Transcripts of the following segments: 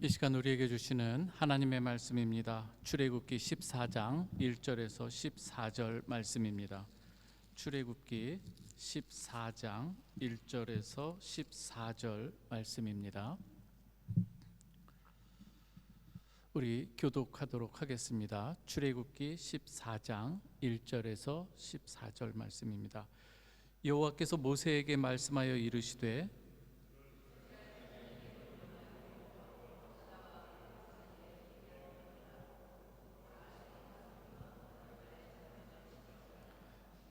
이 시간 우리에게 주시는 하나님의 말씀입니다. 출애굽기 14장 1절에서 14절 말씀입니다. 출애굽기 14장 1절에서 14절 말씀입니다. 우리 교독하도록 하겠습니다. 출애굽기 14장 1절에서 14절 말씀입니다. 여호와께서 모세에게 말씀하여 이르시되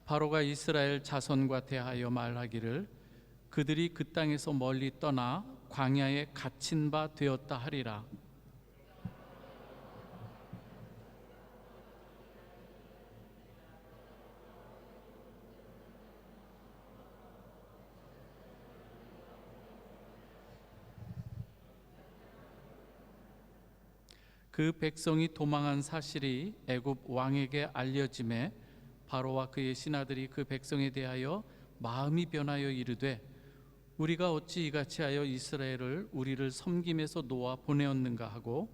바로가 이스라엘 자손과 대하여 말하기를 그들이 그 땅에서 멀리 떠나 광야에 갇힌 바 되었다 하리라. 그 백성이 도망한 사실이 애굽 왕에게 알려짐에 바로와 그의 신하들이 그 백성에 대하여 마음이 변하여 이르되 우리가 어찌 이같이 하여 이스라엘을 우리를 섬김에서 놓아 보내었는가 하고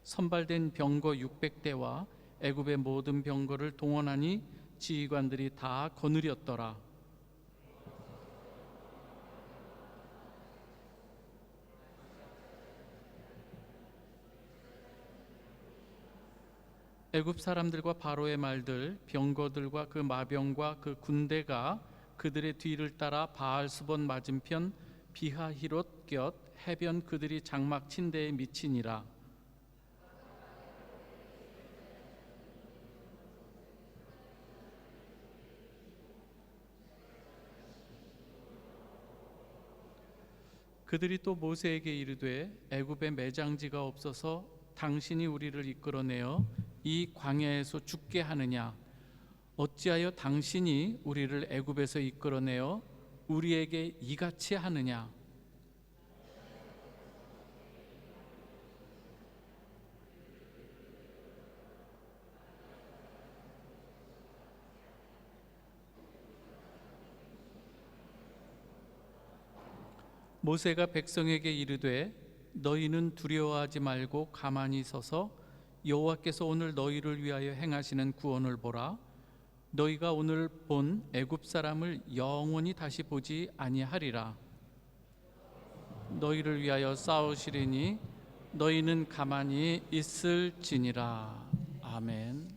선발된 병거 600대와 애굽의 모든 병거를 동원하니 지휘관들이 다 거느렸더라. 애굽 사람들과 바로의 말들, 병거들과 그 마병과 그 군대가 그들의 뒤를 따라 바알스본 맞은편 비하히롯 곁 해변 그들이 장막 침대에 미치니라. 그들이 또 모세에게 이르되 애굽에 매장지가 없어서 당신이 우리를 이끌어내어 이 광야에서 죽게 하느냐? 어찌하여 당신이 우리를 애굽에서 이끌어내어 우리에게 이같이 하느냐? 모세가 백성에게 이르되 너희는 두려워하지 말고 가만히 서서 여호와께서 오늘 너희를 위하여 행하시는 구원을 보라. 너희가 오늘 본 애굽 사람을 영원히 다시 보지 아니하리라. 너희를 위하여 싸우시리니 너희는 가만히 있을지니라. 아멘.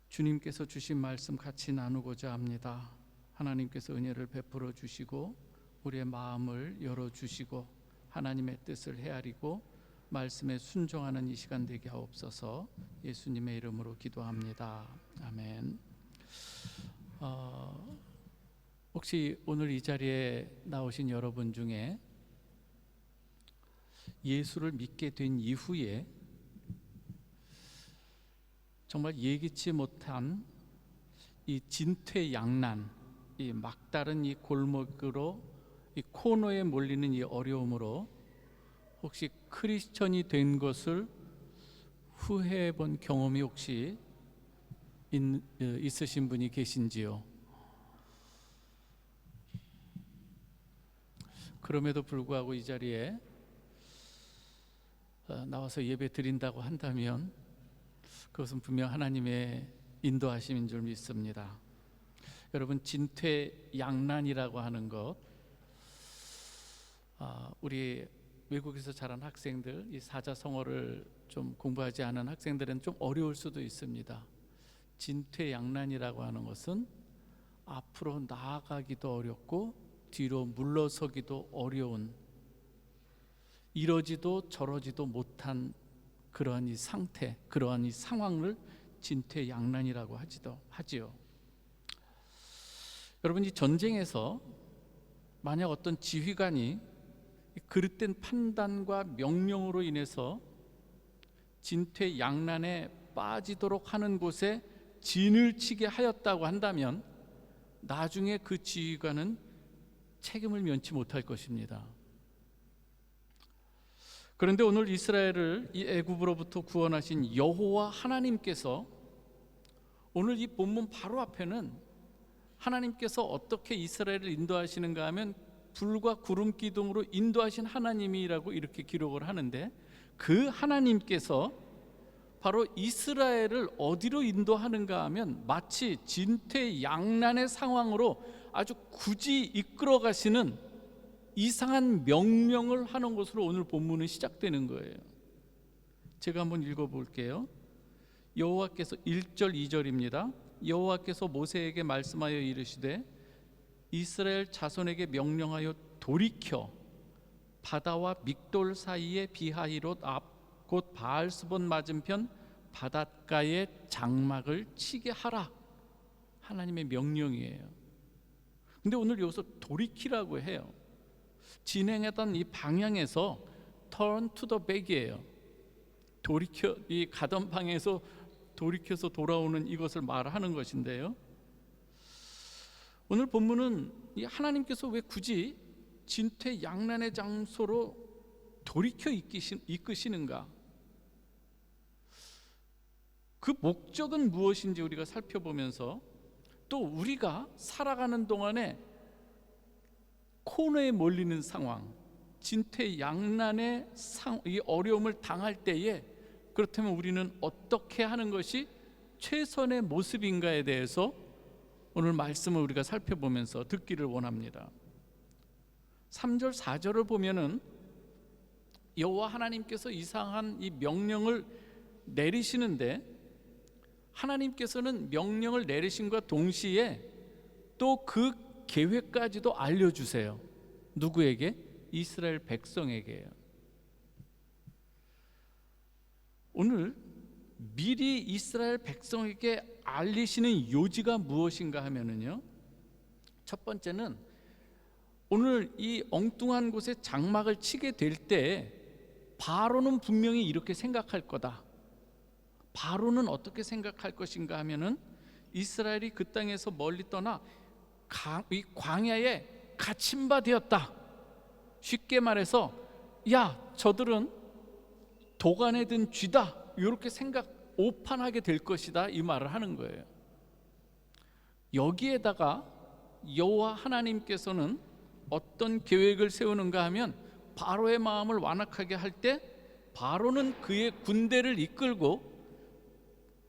주님께서 주신 말씀 같이 나누고자 합니다. 하나님께서 은혜를 베풀어 주시고 우리의 마음을 열어주시고 하나님의 뜻을 헤아리고 말씀에 순종하는 이 시간 되게 하옵소서. 예수님의 이름으로 기도합니다. 아멘. 혹시 오늘 이 자리에 나오신 여러분 중에 예수를 믿게 된 이후에 정말 예기치 못한 이 진퇴양난, 이 막다른 이 골목으로 이 코너에 몰리는 이 어려움으로 혹시 크리스천이 된 것을 후회해 본 경험이 혹시 있으신 분이 계신지요? 그럼에도 불구하고 이 자리에 나와서 예배 드린다고 한다면 그것은 분명 하나님의 인도하심인 줄 믿습니다. 여러분, 진퇴양난이라고 하는 것, 우리 외국에서 자란 학생들, 이 사자성어를 좀 공부하지 않은 학생들은 좀 어려울 수도 있습니다. 진퇴양난이라고 하는 것은 앞으로 나아가기도 어렵고 뒤로 물러서기도 어려운, 이러지도 저러지도 못한 그러한 이 상태, 그러한 이 상황을 진퇴양난이라고 하지요. 여러분, 이 전쟁에서 만약 어떤 지휘관이 그릇된 판단과 명령으로 인해서 진퇴양난에 빠지도록 하는 곳에 진을 치게 하였다고 한다면 나중에 그 지휘관은 책임을 면치 못할 것입니다. 그런데 오늘 이스라엘을 이 애굽으로부터 구원하신 여호와 하나님께서 오늘 이 본문 바로 앞에는 하나님께서 어떻게 이스라엘을 인도하시는가 하면 불과 구름 기둥으로 인도하신 하나님이라고 이렇게 기록을 하는데, 그 하나님께서 바로 이스라엘을 어디로 인도하는가 하면 마치 진퇴양난의 상황으로 아주 굳이 이끌어 가시는 이상한 명령을 하는 것으로 오늘 본문은 시작되는 거예요. 제가 한번 읽어볼게요. 여호와께서 1절 2절입니다. 여호와께서 모세에게 말씀하여 이르시되 이스라엘 자손에게 명령하여 돌이켜 바다와 믹돌 사이의 비하히롯 앞 곧 바알스본 맞은편 바닷가에 장막을 치게 하라. 하나님의 명령이에요. 근데 오늘 여기서 돌이키라고 해요. 진행했던 이 방향에서 turn to the back이에요. 돌이켜, 이 가던 방에서 돌이켜서 돌아오는 이것을 말하는 것인데요, 오늘 본문은 이 하나님께서 왜 굳이 진퇴양난의 장소로 돌이켜 이끄시는가, 그 목적은 무엇인지 우리가 살펴보면서, 또 우리가 살아가는 동안에 코너에 몰리는 상황, 진퇴양난의 이 어려움을 당할 때에 그렇다면 우리는 어떻게 하는 것이 최선의 모습인가에 대해서 오늘 말씀을 우리가 살펴보면서 듣기를 원합니다. 3절 4절을 보면은 여호와 하나님께서 이상한 이 명령을 내리시는데, 하나님께서는 명령을 내리신과 동시에 또 그 계획까지도 알려주세요. 누구에게? 이스라엘 백성에게요. 오늘 미리 이스라엘 백성에게 알리시는 요지가 무엇인가 하면은요, 첫 번째는 오늘 이 엉뚱한 곳에 장막을 치게 될 때 바로는 분명히 이렇게 생각할 거다. 바로는 어떻게 생각할 것인가 하면은 이스라엘이 그 땅에서 멀리 떠나 이 광야에 갇힌 바 되었다. 쉽게 말해서 야, 저들은 도간에 든 쥐다, 이렇게 오판하게 될 것이다, 이 말을 하는 거예요. 여기에다가 여호와 하나님께서는 어떤 계획을 세우는가 하면, 바로의 마음을 완악하게 할 때 바로는 그의 군대를 이끌고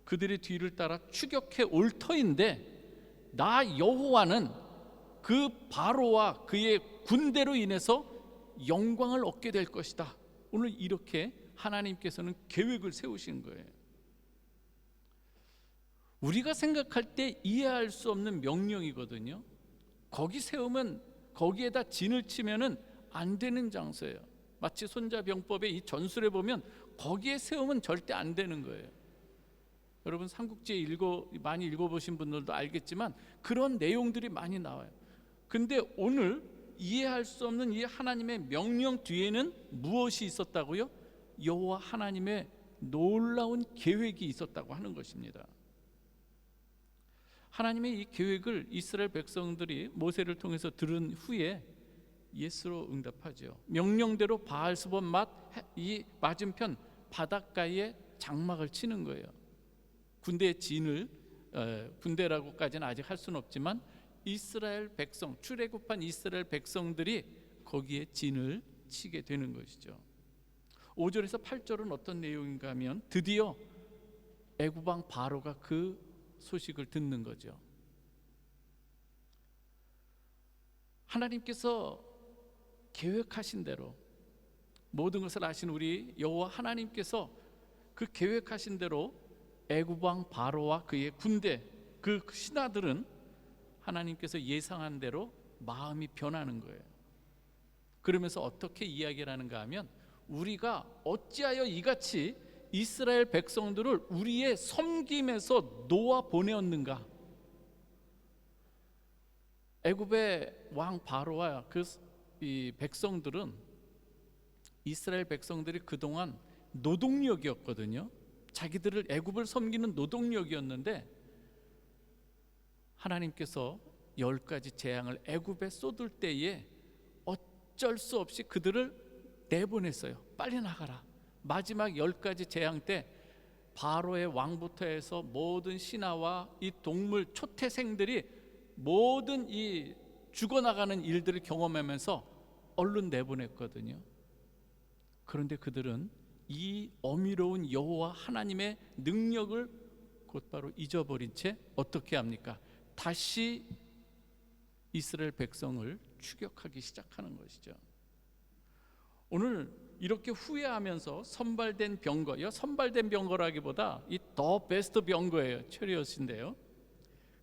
그들의 뒤를 따라 추격해 올 터인데, 나 여호와는 그 바로와 그의 군대로 인해서 영광을 얻게 될 것이다. 오늘 이렇게 하나님께서는 계획을 세우신 거예요. 우리가 생각할 때 이해할 수 없는 명령이거든요. 거기 세우면, 거기에다 진을 치면은 안 되는 장소예요. 마치 손자병법의 이 전술에 보면 거기에 세우면 절대 안 되는 거예요. 여러분 삼국지 많이 읽어보신 분들도 알겠지만 그런 내용들이 많이 나와요. 근데 오늘 이해할 수 없는 이 하나님의 명령 뒤에는 무엇이 있었다고요? 여호와 하나님의 놀라운 계획이 있었다고 하는 것입니다. 하나님의 이 계획을 이스라엘 백성들이 모세를 통해서 들은 후에 예스로 응답하죠. 명령대로 바알스본 이 맞은편 바닷가에 장막을 치는 거예요. 군대의 진을, 군대라고까지는 아직 할 수는 없지만 이스라엘 백성, 출애굽한 이스라엘 백성들이 거기에 진을 치게 되는 것이죠. 5절에서 8절은 어떤 내용인가 하면, 드디어 애굽 왕 바로가 그 소식을 듣는 거죠. 하나님께서 계획하신 대로, 모든 것을 아신 우리 여호와 하나님께서 그 계획하신 대로 애굽 왕 바로와 그의 군대, 그 신하들은 하나님께서 예상한 대로 마음이 변하는 거예요. 그러면서 어떻게 이야기를 하는가 하면, 우리가 어찌하여 이같이 이스라엘 백성들을 우리의 섬김에서 놓아 보내었는가. 애굽의 왕 바로와 이 백성들은, 이스라엘 백성들이 그동안 노동력이었거든요. 자기들을, 애굽을 섬기는 노동력이었는데, 하나님께서 10가지 재앙을 애굽에 쏟을 때에 어쩔 수 없이 그들을 내보냈어요. 빨리 나가라. 마지막 10가지 재앙 때 바로의 왕부터 해서 모든 신하와 이 동물 초태생들이 모든 이 죽어나가는 일들을 경험하면서 얼른 내보냈거든요. 그런데 그들은 이 어미로운 여호와 하나님의 능력을 곧바로 잊어버린 채 어떻게 합니까? 다시 이스라엘 백성을 추격하기 시작하는 것이죠. 오늘 이렇게 후회하면서 선발된 병거, 선발된 병거라기보다 이 더 베스트 병거예요. 체리엇인데요.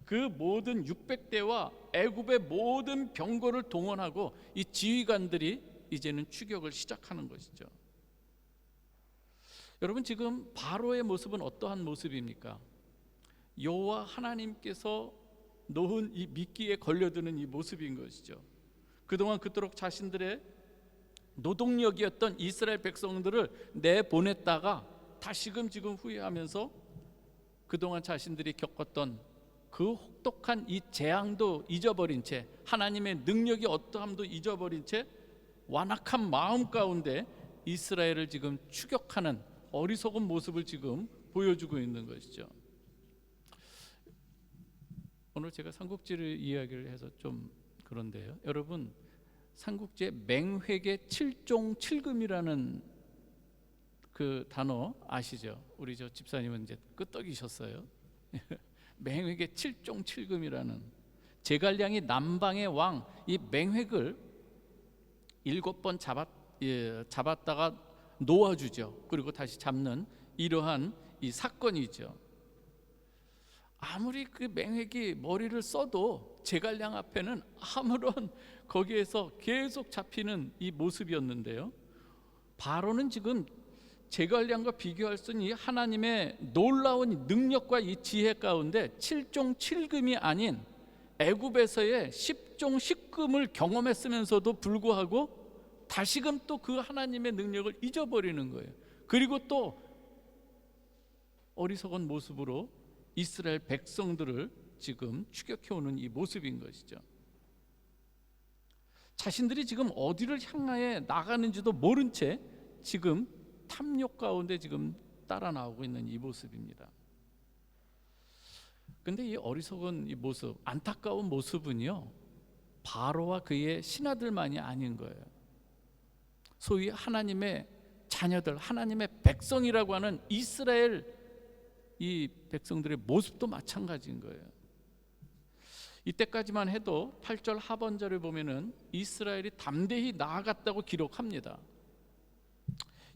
그 모든 600대와 애굽의 모든 병거를 동원하고 이 지휘관들이 이제는 추격을 시작하는 것이죠. 여러분, 지금 바로의 모습은 어떠한 모습입니까? 여호와 하나님께서 놓은 이 미끼에 걸려드는 이 모습인 것이죠. 그동안 그토록 자신들의 노동력이었던 이스라엘 백성들을 내보냈다가 다시금 지금 후회하면서 그동안 자신들이 겪었던 그 혹독한 이 재앙도 잊어버린 채, 하나님의 능력이 어떠함도 잊어버린 채 완악한 마음 가운데 이스라엘을 지금 추격하는 어리석은 모습을 지금 보여주고 있는 것이죠. 오늘 제가 삼국지를 이야기를 해서 좀 그런데요, 여러분, 삼국지의 맹획의 7종 7금이라는 그 단어 아시죠? 우리 저 집사님은 이제 끄떡이셨어요. 맹획의 7종 7금이라는, 제갈량이 남방의 왕 이 맹획을 7번 잡았다가 놓아주죠. 그리고 다시 잡는 이러한 이 사건이죠. 아무리 그 맹획이 머리를 써도 제갈량 앞에는 아무런 거기에서 계속 잡히는 이 모습이었는데요, 바로는 지금 제갈량과 비교할 수 있는 하나님의 놀라운 능력과 이 지혜 가운데 7종 7금이 아닌 애굽에서의 10종 10금을 경험했으면서도 불구하고 다시금 또 그 하나님의 능력을 잊어버리는 거예요. 그리고 또 어리석은 모습으로 이스라엘 백성들을 지금 추격해오는 이 모습인 것이죠. 자신들이 지금 어디를 향하여 나가는지도 모른 채 지금 탐욕 가운데 지금 따라 나오고 있는 이 모습입니다. 근데 이 어리석은 이 모습, 안타까운 모습은요, 바로와 그의 신하들만이 아닌 거예요. 소위 하나님의 자녀들, 하나님의 백성이라고 하는 이스라엘 이 백성들의 모습도 마찬가지인 거예요. 이때까지만 해도 8절 하반절을 보면은 이스라엘이 담대히 나아갔다고 기록합니다.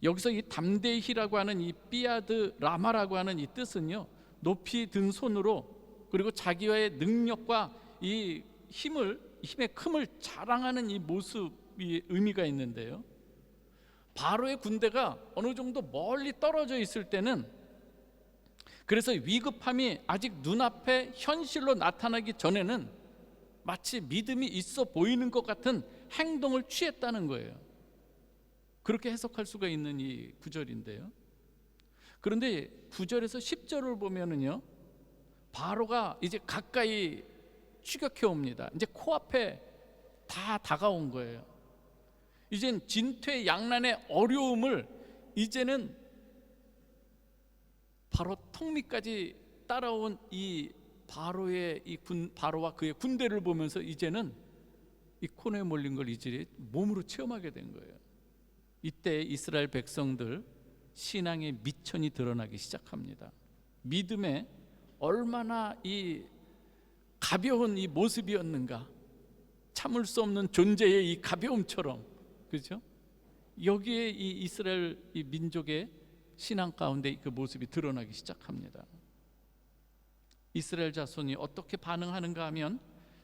여기서 이 담대히라고 하는 이 삐아드 라마라고 하는 이 뜻은요, 높이 든 손으로, 그리고 자기와의 능력과 이 힘의 큼을 자랑하는 이 모습이 의미가 있는데요, 바로의 군대가 어느 정도 멀리 떨어져 있을 때는, 그래서 위급함이 아직 눈앞에 현실로 나타나기 전에는 마치 믿음이 있어 보이는 것 같은 행동을 취했다는 거예요. 그렇게 해석할 수가 있는 이 구절인데요, 그런데 9절에서 10절을 보면은요, 바로가 이제 가까이 추격해 옵니다. 이제 코앞에 다 다가온 거예요. 이젠 진퇴양난의 어려움을 이제는 바로 턱 밑까지 따라온 이 바로의 바로와 그의 군대를 보면서 이제는 이 코너에 몰린 걸 이제 몸으로 체험하게 된 거예요. 이때 이스라엘 백성들 신앙의 미천이 드러나기 시작합니다. 믿음에 얼마나 이 가벼운 이 모습이었는가, 참을 수 없는 존재의 이 가벼움처럼, 그렇죠? 여기에 이 이스라엘 이 민족의 신앙 가운데 그 모습이 드러나기 시작합니다. 이스라엘 자손이 어떻게 반응하는가 하면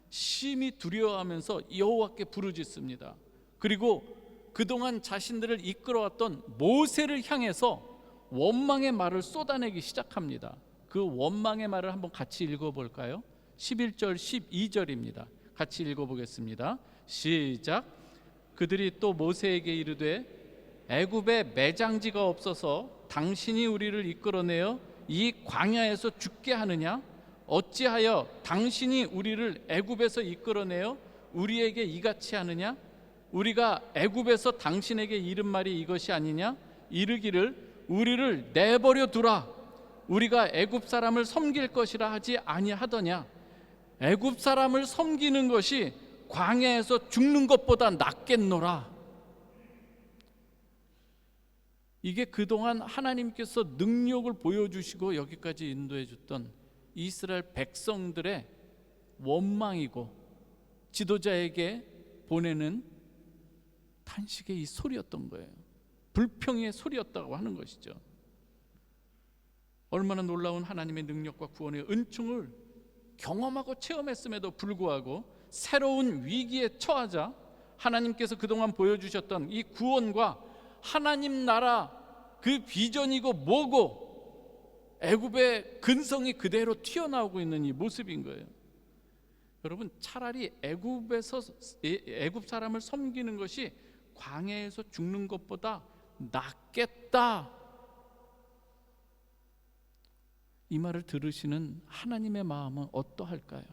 심히 두려워하면서 여호와께 부르짖습니다. 그리고 그동안 자신들을 이끌어왔던 모세를 향해서 원망의 말을 쏟아내기 시작합니다. 그 원망의 말을 한번 같이 읽어볼까요? 11절 12절입니다. 같이 읽어보겠습니다. 시작. 그들이 또 모세에게 이르되 애굽에 매장지가 없어서 당신이 우리를 이끌어내어 이 광야에서 죽게 하느냐? 어찌하여 당신이 우리를 애굽에서 이끌어내어 우리에게 이같이 하느냐? 우리가 애굽에서 당신에게 이른 말이 이것이 아니냐? 이르기를 우리를 내버려 두라. 우리가 애굽 사람을 섬길 것이라 하지 아니하더냐? 애굽 사람을 섬기는 것이 광야에서 죽는 것보다 낫겠노라. 이게 그동안 하나님께서 능력을 보여주시고 여기까지 인도해 줬던 이스라엘 백성들의 원망이고 지도자에게 보내는 탄식의 이 소리였던 거예요. 불평의 소리였다고 하는 것이죠. 얼마나 놀라운 하나님의 능력과 구원의 은총을 경험하고 체험했음에도 불구하고 새로운 위기에 처하자 하나님께서 그동안 보여주셨던 이 구원과 하나님 나라 그 비전이고 뭐고 애굽의 근성이 그대로 튀어나오고 있는 이 모습인 거예요. 여러분, 차라리 애굽 사람을 섬기는 것이 광야에서 죽는 것보다 낫겠다. 이 말을 들으시는 하나님의 마음은 어떠할까요?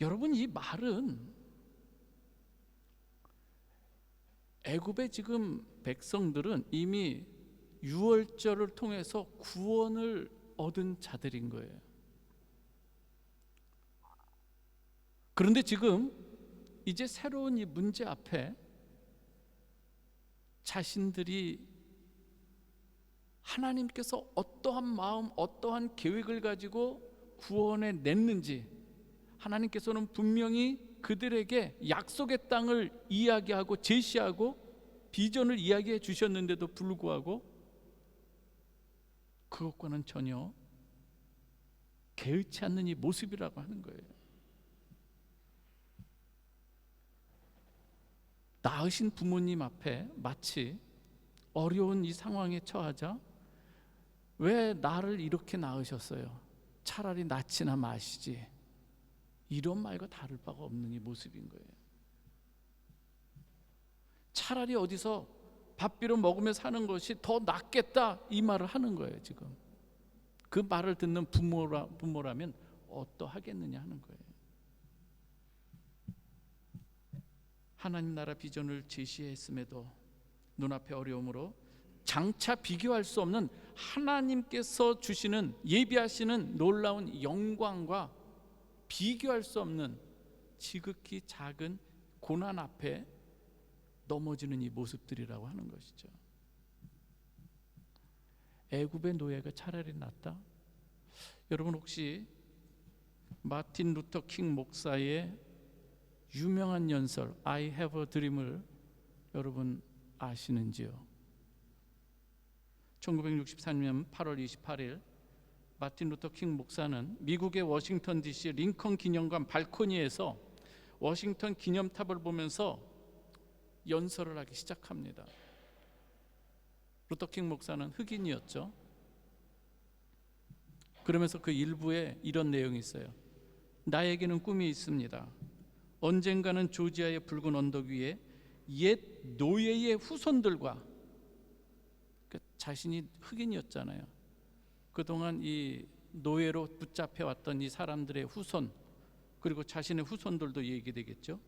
여러분, 이 말은 애굽의 지금 백성들은 이미 유월절을 통해서 구원을 얻은 자들인 거예요. 그런데 지금 이제 새로운 이 문제 앞에 자신들이 하나님께서 어떠한 마음, 어떠한 계획을 가지고 구원해 냈는지 하나님께서는 분명히 그들에게 약속의 땅을 이야기하고 제시하고 비전을 이야기해 주셨는데도 불구하고 그것과는 전혀 개의치 않는 이 모습이라고 하는 거예요. 낳으신 부모님 앞에 마치 어려운 이 상황에 처하자 왜 나를 이렇게 낳으셨어요? 차라리 낳지나 마시지. 이런 말과 다를 바가 없는 이 모습인 거예요. 차라리 어디서 밥비로 먹으며 사는 것이 더 낫겠다, 이 말을 하는 거예요. 지금 그 말을 듣는 부모라면 어떠하겠느냐 하는 거예요. 하나님 나라 비전을 제시했음에도 눈앞의 어려움으로 장차 비교할 수 없는 하나님께서 주시는 예비하시는 놀라운 영광과 비교할 수 없는 지극히 작은 고난 앞에 넘어지는 이 모습들이라고 하는 것이죠. 애굽의 노예가 차라리 낫다? 여러분, 혹시 마틴 루터 킹 목사의 유명한 연설 I have a dream을 여러분 아시는지요? 1963년 8월 28일 마틴 루터 킹 목사는 미국의 워싱턴 DC 링컨 기념관 발코니에서 워싱턴 기념탑을 보면서 연설을 하기 시작합니다. 루터 킹 목사는 흑인이었죠. 그러면서 그 일부에 이런 내용이 있어요. 나에게는 꿈이 있습니다. 언젠가는 조지아의 붉은 언덕 위에 옛 노예의 후손들과, 자신이 흑인이었잖아요. 그동안 이 노예로 붙잡혀왔던 이 사람들의 후손, 그리고 자신의 후손들도 얘기되겠죠.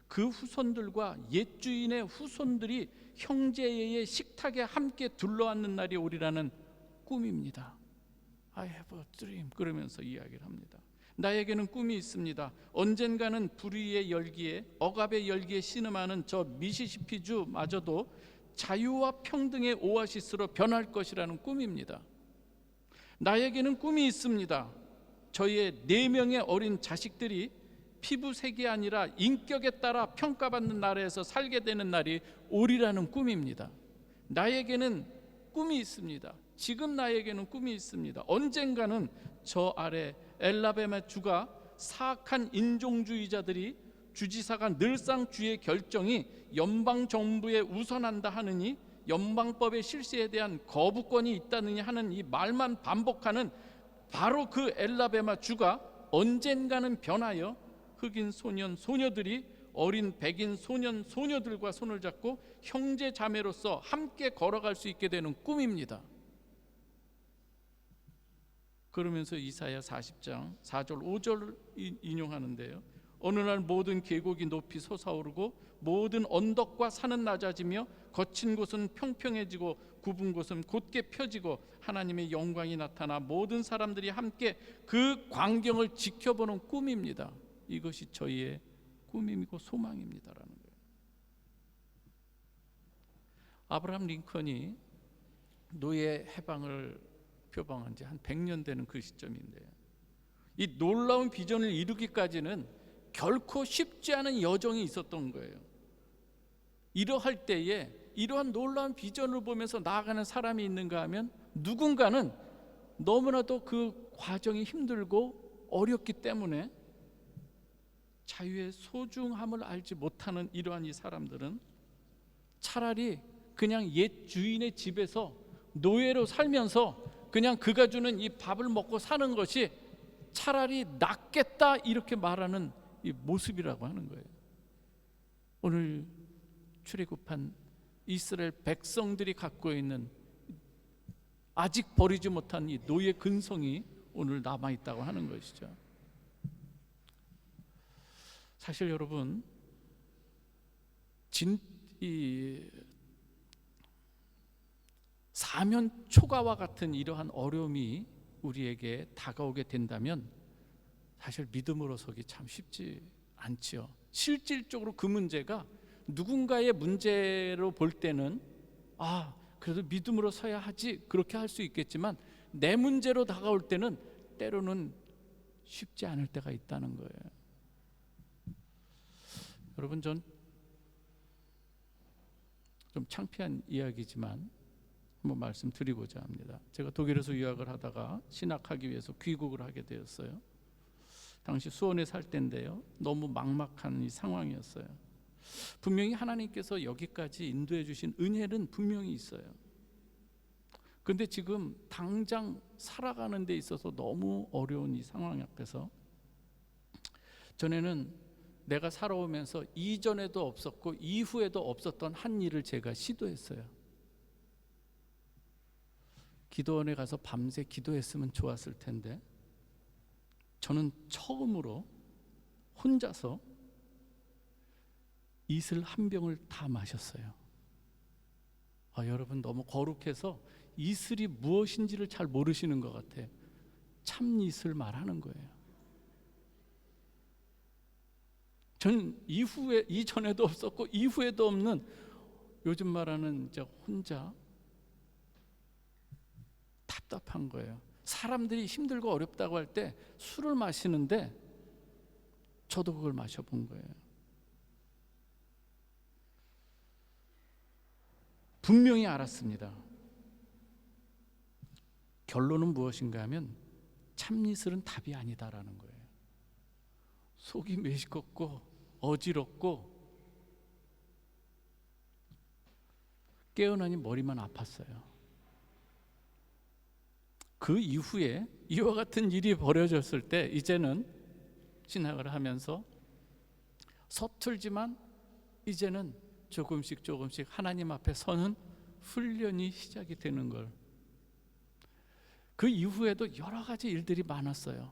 그 후손들과 옛 주인의 후손들이 형제의 식탁에 함께 둘러앉는 날이 오리라는 꿈입니다. I have a dream. 그러면서 이야기를 합니다. 나에게는 꿈이 있습니다. 언젠가는 불의의 열기에, 억압의 열기에 신음하는 저 미시시피주마저도 자유와 평등의 오아시스로 변할 것이라는 꿈입니다. 나에게는 꿈이 있습니다. 저희의 4명의 어린 자식들이 피부색이 아니라 인격에 따라 평가받는 나라에서 살게 되는 날이 오리라는 꿈입니다. 나에게는 꿈이 있습니다. 지금 나에게는 꿈이 있습니다. 언젠가는 저 아래 엘라베마 주가 사악한 인종주의자들이 주지사가 늘상 주의 결정이 연방정부에 우선한다 하느니 연방법의 실시에 대한 거부권이 있다느니 하는 이 말만 반복하는 바로 그 엘라베마 주가 언젠가는 변하여 흑인 소년 소녀들이 어린 백인 소년 소녀들과 손을 잡고 형제 자매로서 함께 걸어갈 수 있게 되는 꿈입니다. 그러면서 이사야 40장 4절 5절을 인용하는데요. 어느 날 모든 계곡이 높이 솟아오르고 모든 언덕과 산은 낮아지며 거친 곳은 평평해지고 굽은 곳은 곧게 펴지고 하나님의 영광이 나타나 모든 사람들이 함께 그 광경을 지켜보는 꿈입니다. 이것이 저희의 꿈이고 소망입니다라는 거예요. 아브라함 링컨이 노예 해방을 표방한 지 한 100년 되는 그 시점인데, 이 놀라운 비전을 이루기까지는 결코 쉽지 않은 여정이 있었던 거예요. 이러할 때에 이러한 놀라운 비전을 보면서 나아가는 사람이 있는가 하면 누군가는 너무나도 그 과정이 힘들고 어렵기 때문에 자유의 소중함을 알지 못하는 이러한 이 사람들은 차라리 그냥 옛 주인의 집에서 노예로 살면서 그냥 그가 주는 이 밥을 먹고 사는 것이 차라리 낫겠다, 이렇게 말하는 이 모습이라고 하는 거예요. 오늘 출애굽한 이스라엘 백성들이 갖고 있는 아직 버리지 못한 이 노예 근성이 오늘 남아 있다고 하는 것이죠. 사실 여러분, 이 사면 초가와 같은 이러한 어려움이 우리에게 다가오게 된다면 사실 믿음으로 서기 참 쉽지 않지요. 실질적으로 그 문제가 누군가의 문제로 볼 때는 그래도 믿음으로 서야 하지, 그렇게 할 수 있겠지만 내 문제로 다가올 때는 때로는 쉽지 않을 때가 있다는 거예요. 여러분, 전 좀 창피한 이야기지만 한번 말씀드리고자 합니다. 제가 독일에서 유학을 하다가 신학하기 위해서 귀국을 하게 되었어요. 당시 수원에 살 때인데요, 너무 막막한 이 상황이었어요. 분명히 하나님께서 여기까지 인도해 주신 은혜는 분명히 있어요. 그런데 지금 당장 살아가는 데 있어서 너무 어려운 이 상황 앞에서 전에는 내가 살아오면서 이전에도 없었고 이후에도 없었던 한 일을 제가 시도했어요. 기도원에 가서 밤새 기도했으면 좋았을 텐데 저는 처음으로 혼자서 이슬 한 병을 다 마셨어요. 여러분, 너무 거룩해서 이슬이 무엇인지를 잘 모르시는 것 같아요. 참 이슬 말하는 거예요. 저는 이전에도 없었고 이후에도 없는, 요즘 말하는 이제 혼자 답답한 거예요. 사람들이 힘들고 어렵다고 할 때 술을 마시는데 저도 그걸 마셔본 거예요. 분명히 알았습니다. 결론은 무엇인가 하면 참이슬은 답이 아니다라는 거예요. 속이 메시껍고 어지럽고 깨어나니 머리만 아팠어요. 그 이후에 이와 같은 일이 벌어졌을 때 이제는 신학을 하면서 서툴지만 이제는 조금씩 하나님 앞에 서는 훈련이 시작이 되는 걸. 그 이후에도 여러 가지 일들이 많았어요.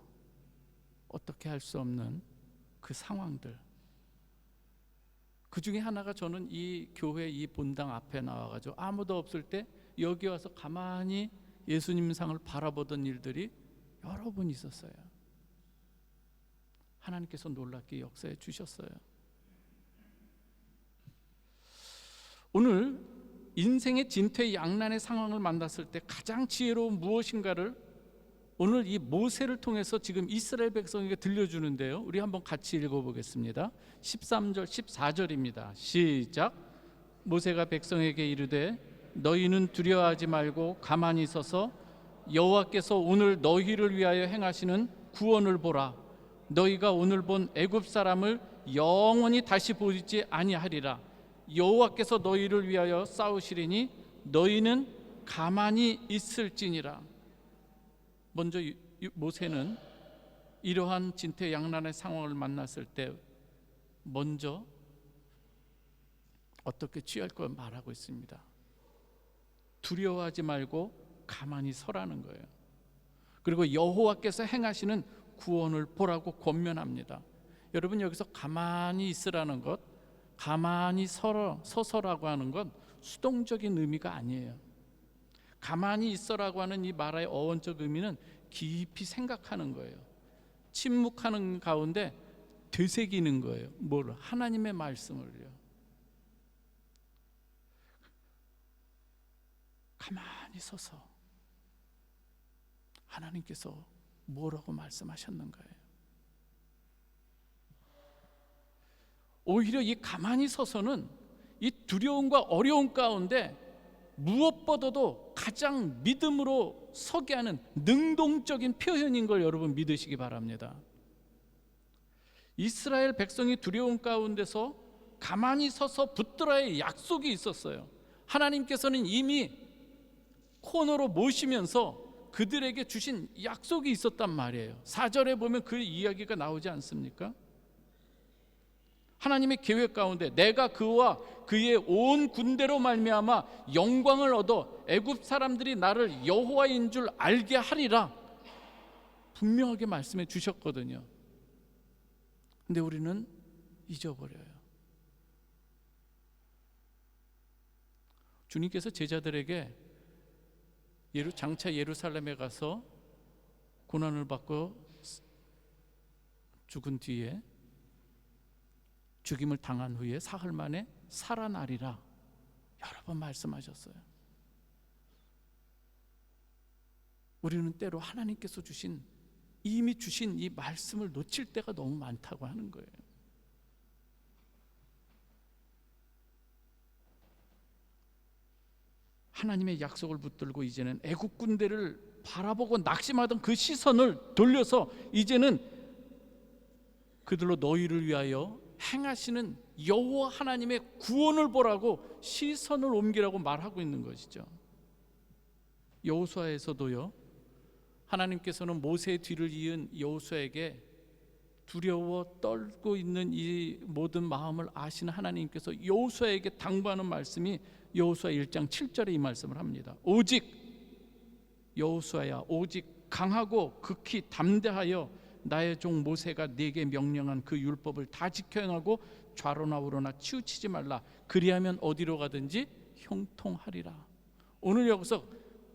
어떻게 할 수 없는 그 상황들. 그 중에 하나가, 저는 이 교회 이 본당 앞에 나와가지고 아무도 없을 때 여기 와서 가만히 예수님 상을 바라보던 일들이 여러 번 있었어요. 하나님께서 놀랍게 역사해 주셨어요. 오늘 인생의 진퇴양난의 상황을 만났을 때 가장 지혜로운 무엇인가를 오늘 이 모세를 통해서 지금 이스라엘 백성에게 들려주는데요, 우리 한번 같이 읽어보겠습니다. 13절 14절입니다. 시작. 모세가 백성에게 이르되 너희는 두려워하지 말고 가만히 서서 여호와께서 오늘 너희를 위하여 행하시는 구원을 보라. 너희가 오늘 본 애굽 사람을 영원히 다시 보지 아니하리라. 여호와께서 너희를 위하여 싸우시리니 너희는 가만히 있을지니라. 먼저 모세는 이러한 진퇴양난의 상황을 만났을 때 먼저 어떻게 취할 걸 말하고 있습니다. 두려워하지 말고 가만히 서라는 거예요. 그리고 여호와께서 행하시는 구원을 보라고 권면합니다. 여러분, 여기서 가만히 있으라는 것, 가만히 서서라고 하는 건 수동적인 의미가 아니에요. 가만히 있어라고 하는 이 말의 어원적 의미는 깊이 생각하는 거예요. 침묵하는 가운데 되새기는 거예요. 뭘? 하나님의 말씀을요. 가만히 서서 하나님께서 뭐라고 말씀하셨는가요? 오히려 이 가만히 서서는 이 두려움과 어려움 가운데 무엇보다도 가장 믿음으로 서게 하는 능동적인 표현인 걸 여러분 믿으시기 바랍니다. 이스라엘 백성이 두려움 가운데서 가만히 서서 붙들어야 약속이 있었어요. 하나님께서는 이미 코너로 모시면서 그들에게 주신 약속이 있었단 말이에요. 4절에 보면 그 이야기가 나오지 않습니까? 하나님의 계획 가운데 내가 그와 그의 온 군대로 말미암아 영광을 얻어 애굽 사람들이 나를 여호와인 줄 알게 하리라 분명하게 말씀해 주셨거든요. 근데 우리는 잊어버려요. 주님께서 제자들에게 장차 예루살렘에 가서 고난을 받고 죽은 뒤에 죽임을 당한 후에 사흘 만에 살아나리라 여러 번 말씀하셨어요. 우리는 때로 하나님께서 이미 주신 이 말씀을 놓칠 때가 너무 많다고 하는 거예요. 하나님의 약속을 붙들고 이제는 애국 군대를 바라보고 낙심하던 그 시선을 돌려서 이제는 그들로 너희를 위하여 행하시는 여호와 하나님의 구원을 보라고 시선을 옮기라고 말하고 있는 것이죠. 여호수아에서도요, 하나님께서는 모세의 뒤를 이은 여호수아에게 두려워 떨고 있는 이 모든 마음을 아시는 하나님께서 여호수아에게 당부하는 말씀이 여호수아 1장 7절에 이 말씀을 합니다. 오직 여호수아야, 오직 강하고 극히 담대하여 나의 종 모세가 네게 명령한 그 율법을 다 지켜 행하고 좌로나 우로나 치우치지 말라. 그리하면 어디로 가든지 형통하리라. 오늘 여기서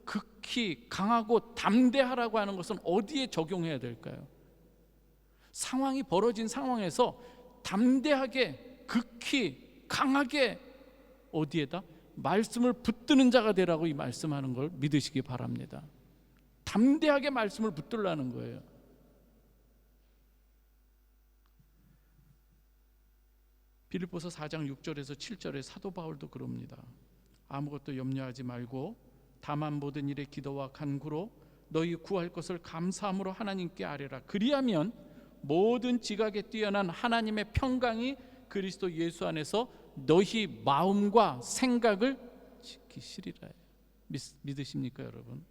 극히 강하고 담대하라고 하는 것은 어디에 적용해야 될까요? 상황이 벌어진 상황에서 담대하게 극히 강하게 어디에다? 말씀을 붙드는 자가 되라고 이 말씀하는 걸 믿으시기 바랍니다. 담대하게 말씀을 붙들라는 거예요. 빌립보서 4장 6절에서 7절에 사도 바울도 그럽니다. 아무것도 염려하지 말고 다만 모든 일에 기도와 간구로 너희 구할 것을 감사함으로 하나님께 아뢰라. 그리하면 모든 지각에 뛰어난 하나님의 평강이 그리스도 예수 안에서 너희 마음과 생각을 지키시리라. 믿으십니까 여러분?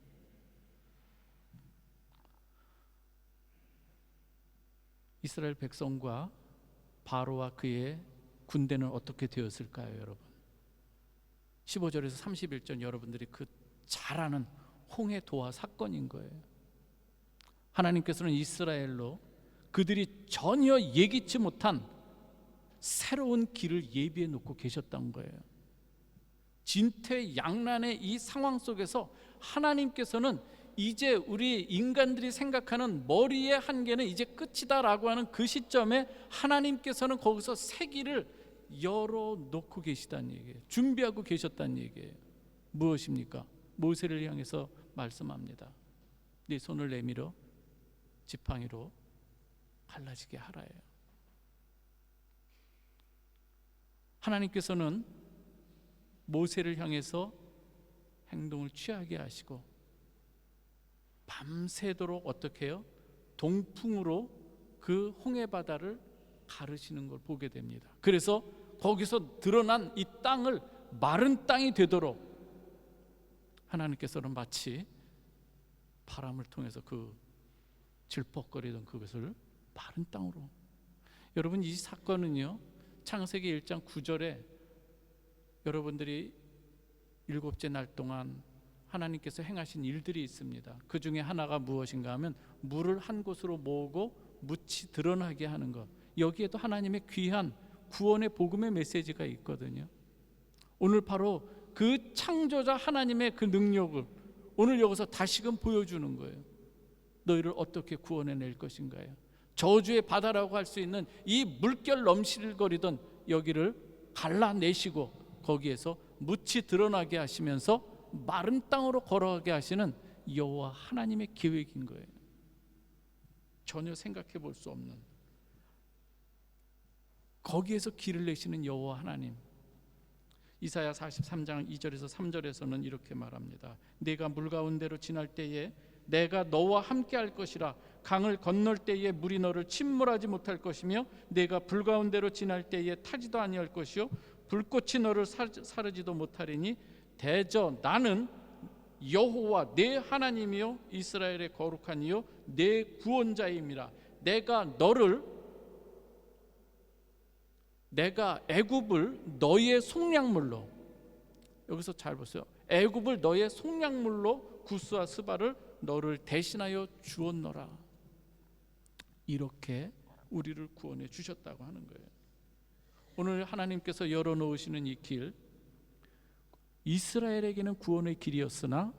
이스라엘 백성과 바로와 그의 군대는 어떻게 되었을까요 여러분? 15절에서 31절 여러분들이 그 잘 아는 홍해 도하 사건인 거예요. 하나님께서는 이스라엘로 그들이 전혀 예기치 못한 새로운 길을 예비해 놓고 계셨던 거예요. 진퇴양난의 이 상황 속에서 하나님께서는 이제 우리 인간들이 생각하는 머리의 한계는 이제 끝이다라고 하는 그 시점에 하나님께서는 거기서 새 길을 열어놓고 계시다는 얘기예요. 준비하고 계셨다는 얘기예요. 무엇입니까? 모세를 향해서 말씀합니다. 네 손을 내밀어 지팡이로 갈라지게 하라예요. 하나님께서는 모세를 향해서 행동을 취하게 하시고 밤새도록 어떻게 해요? 동풍으로 그 홍해 바다를 가르시는 걸 보게 됩니다. 그래서 거기서 드러난 이 땅을 마른 땅이 되도록 하나님께서는 마치 바람을 통해서 그 질퍽거리던 그것을 마른 땅으로. 여러분, 이 사건은요 창세기 1장 9절에 여러분들이 일곱째 날 동안 하나님께서 행하신 일들이 있습니다. 그 중에 하나가 무엇인가 하면 물을 한 곳으로 모으고 묻이 드러나게 하는 것. 여기에도 하나님의 귀한 구원의 복음의 메시지가 있거든요. 오늘 바로 그 창조자 하나님의 그 능력을 오늘 여기서 다시금 보여주는 거예요. 너희를 어떻게 구원해낼 것인가요? 저주의 바다라고 할 수 있는 이 물결 넘실거리던 여기를 갈라내시고 거기에서 묻이 드러나게 하시면서 마른 땅으로 걸어가게 하시는 여호와 하나님의 계획인 거예요. 전혀 생각해 볼 수 없는, 거기에서 길을 내시는 여호와 하나님. 이사야 43장 2절에서 3절에서는 이렇게 말합니다. 내가 물 가운데로 지날 때에 내가 너와 함께 할 것이라. 강을 건널 때에 물이 너를 침몰하지 못할 것이며 내가 불 가운데로 지날 때에 타지도 아니할 것이요 불꽃이 너를 사르지도 못하리니 대저 나는 여호와 내 하나님이요 이스라엘의 거룩한 이요 내 구원자임이라. 내가 애굽을 너희의 속량물로, 여기서 잘 보세요. 애굽을 너희의 속량물로 구스와 스바를 너를 대신하여 주었노라. 이렇게 우리를 구원해 주셨다고 하는 거예요. 오늘 하나님께서 열어놓으시는 이 길, 이스라엘에게는 구원의 길이었으나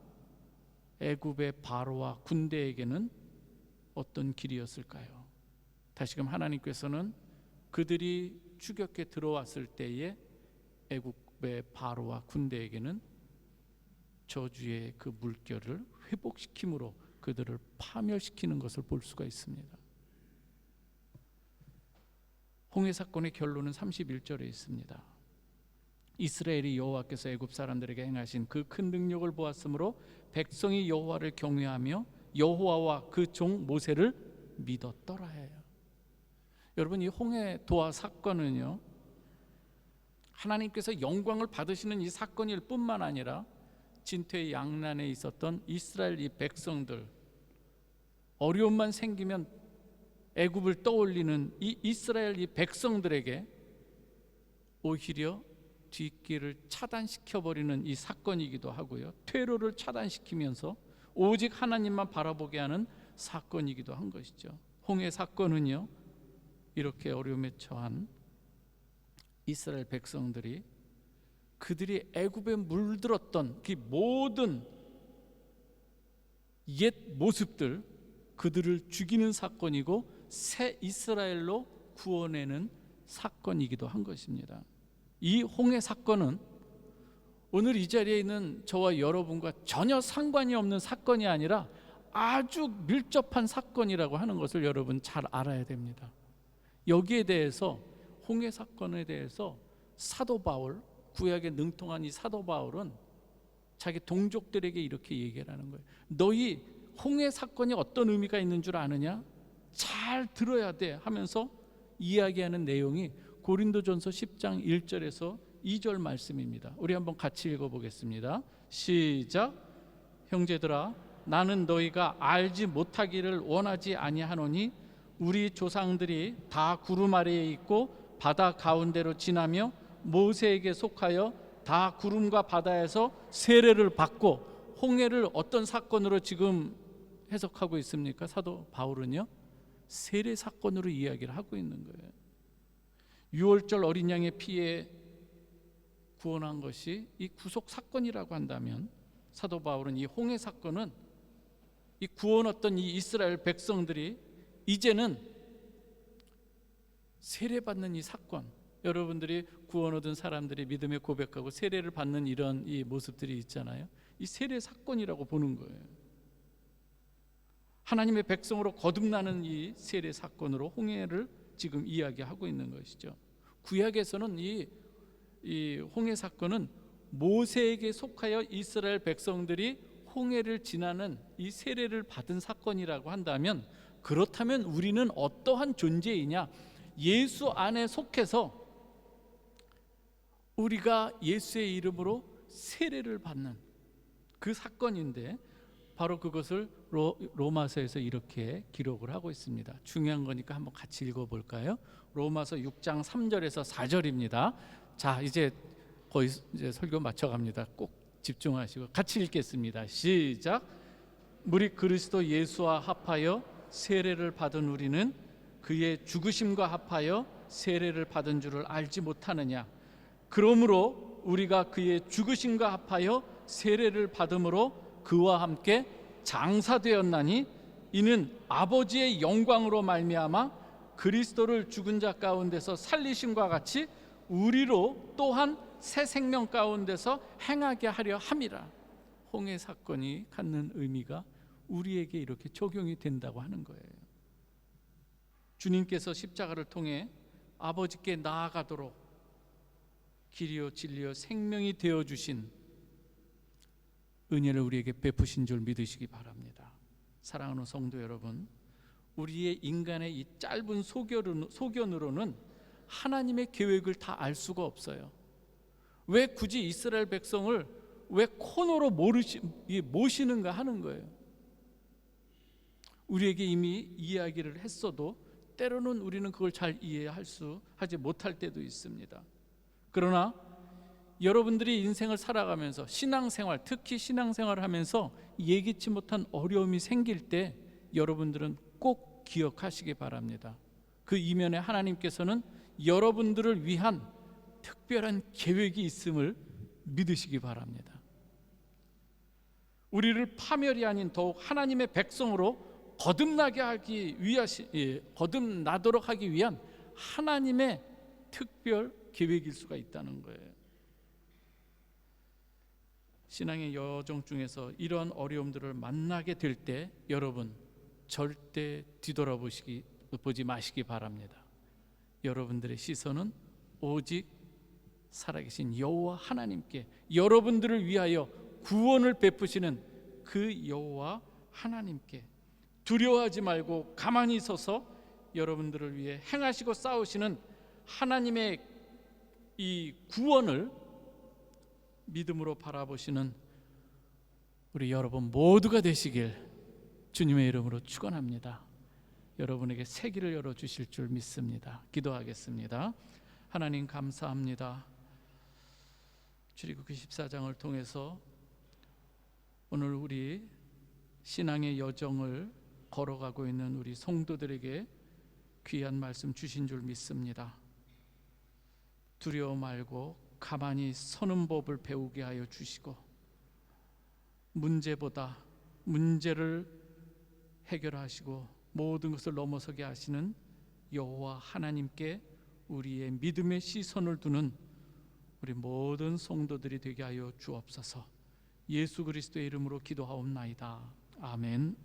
애굽의 바로와 군대에게는 어떤 길이었을까요? 다시금 하나님께서는 그들이 추격해 들어왔을 때에 애굽의 바로와 군대에게는 저주의 그 물결을 회복시킴으로 그들을 파멸시키는 것을 볼 수가 있습니다. 홍해 사건의 결론은 31절에 있습니다. 이스라엘이 여호와께서 애굽 사람들에게 행하신 그 큰 능력을 보았으므로 백성이 여호와를 경외하며 여호와와 그 종 모세를 믿었더라 해요. 여러분, 이 홍해 도하 사건은요, 하나님께서 영광을 받으시는 이 사건일 뿐만 아니라 진퇴 양난에 있었던 이스라엘 이 백성들, 어려움만 생기면 애굽을 떠올리는 이 이스라엘 이 백성들에게 오히려 뒷길을 차단시켜버리는 이 사건이기도 하고요, 퇴로를 차단시키면서 오직 하나님만 바라보게 하는 사건이기도 한 것이죠. 홍해 사건은요, 이렇게 어려움에 처한 이스라엘 백성들이 그들이 애굽에 물들었던 그 모든 옛 모습들, 그들을 죽이는 사건이고 새 이스라엘로 구원하는 사건이기도 한 것입니다. 이 홍해 사건은 오늘 이 자리에 있는 저와 여러분과 전혀 상관이 없는 사건이 아니라 아주 밀접한 사건이라고 하는 것을 여러분 잘 알아야 됩니다. 여기에 대해서, 홍해 사건에 대해서 사도 바울, 구약에 능통한 이 사도 바울은 자기 동족들에게 이렇게 얘기를 하는 거예요. 너희 홍해 사건이 어떤 의미가 있는 줄 아느냐? 잘 들어야 돼 하면서 이야기하는 내용이 고린도전서 10장 1절에서 2절 말씀입니다. 우리 한번 같이 읽어보겠습니다. 시작. 형제들아, 나는 너희가 알지 못하기를 원하지 아니하노니 우리 조상들이 다 구름 아래에 있고 바다 가운데로 지나며 모세에게 속하여 다 구름과 바다에서 세례를 받고, 홍해를 어떤 사건으로 지금 해석하고 있습니까? 사도 바울은요, 세례 사건으로 이야기를 하고 있는 거예요. 유월절 어린 양의 피에 구원한 것이 이 구속 사건이라고 한다면, 사도 바울은 이 홍해 사건은 이 구원 얻던 이 이스라엘 백성들이 이제는 세례받는 이 사건, 여러분들이 구원 얻은 사람들이 믿음의 고백하고 세례를 받는 이런 이 모습들이 있잖아요. 이 세례 사건이라고 보는 거예요. 하나님의 백성으로 거듭나는 이 세례 사건으로 홍해를 지금 이야기하고 있는 것이죠. 구약에서는 이 홍해 사건은 모세에게 속하여 이스라엘 백성들이 홍해를 지나는 이 세례를 받은 사건이라고 한다면, 그렇다면 우리는 어떠한 존재이냐? 예수 안에 속해서 우리가 예수의 이름으로 세례를 받는 그 사건인데, 바로 그것을 로마서에서 이렇게 기록을 하고 있습니다. 중요한 거니까 한번 같이 읽어볼까요? 로마서 6장 3절에서 4절입니다. 자, 이제 거의 이제 설교 마쳐갑니다. 꼭 집중하시고 같이 읽겠습니다. 시작. 무리 그리스도 예수와 합하여 세례를 받은 우리는 그의 죽으심과 합하여 세례를 받은 줄을 알지 못하느냐. 그러므로 우리가 그의 죽으심과 합하여 세례를 받음으로 그와 함께 장사되었나니 이는 아버지의 영광으로 말미암아 그리스도를 죽은 자 가운데서 살리심과 같이 우리로 또한 새 생명 가운데서 행하게 하려 함이라. 홍해 사건이 갖는 의미가 우리에게 이렇게 적용이 된다고 하는 거예요. 주님께서 십자가를 통해 아버지께 나아가도록 길이요 진리요 생명이 되어주신 은혜를 우리에게 베푸신 줄 믿으시기 바랍니다. 사랑하는 성도 여러분, 우리의 인간의 이 짧은 소견으로는 하나님의 계획을 다 알 수가 없어요. 왜 굳이 이스라엘 백성을 왜 코너로 모시는가 하는 거예요. 우리에게 이미 이야기를 했어도 때로는 우리는 그걸 잘 하지 못할 때도 있습니다. 그러나 여러분들이 인생을 살아가면서 신앙생활, 특히 신앙생활을 하면서 예기치 못한 어려움이 생길 때 여러분들은 꼭 기억하시기 바랍니다. 그 이면에 하나님께서는 여러분들을 위한 특별한 계획이 있음을 믿으시기 바랍니다. 우리를 파멸이 아닌 더욱 하나님의 백성으로 거듭나도록 하기 위한 하나님의 특별 계획일 수가 있다는 거예요. 신앙의 여정 중에서 이런 어려움들을 만나게 될 때 여러분 절대 뒤돌아보지 마시기 바랍니다. 여러분들의 시선은 오직 살아계신 여호와 하나님께, 여러분들을 위하여 구원을 베푸시는 그 여호와 하나님께, 두려워하지 말고 가만히 서서 여러분들을 위해 행하시고 싸우시는 하나님의 이 구원을 믿음으로 바라보시는 우리 여러분 모두가 되시길 주님의 이름으로 축원합니다. 여러분에게 새 길을 열어주실 줄 믿습니다. 기도하겠습니다. 하나님 감사합니다. 출애굽기 14장을 통해서 오늘 우리 신앙의 여정을 걸어가고 있는 우리 성도들에게 귀한 말씀 주신 줄 믿습니다. 두려워 말고 가만히 서는 법을 배우게 하여 주시고, 문제보다 문제를 해결하시고 모든 것을 넘어서게 하시는 여호와 하나님께 우리의 믿음의 시선을 두는 우리 모든 성도들이 되게 하여 주옵소서. 예수 그리스도의 이름으로 기도하옵나이다. 아멘.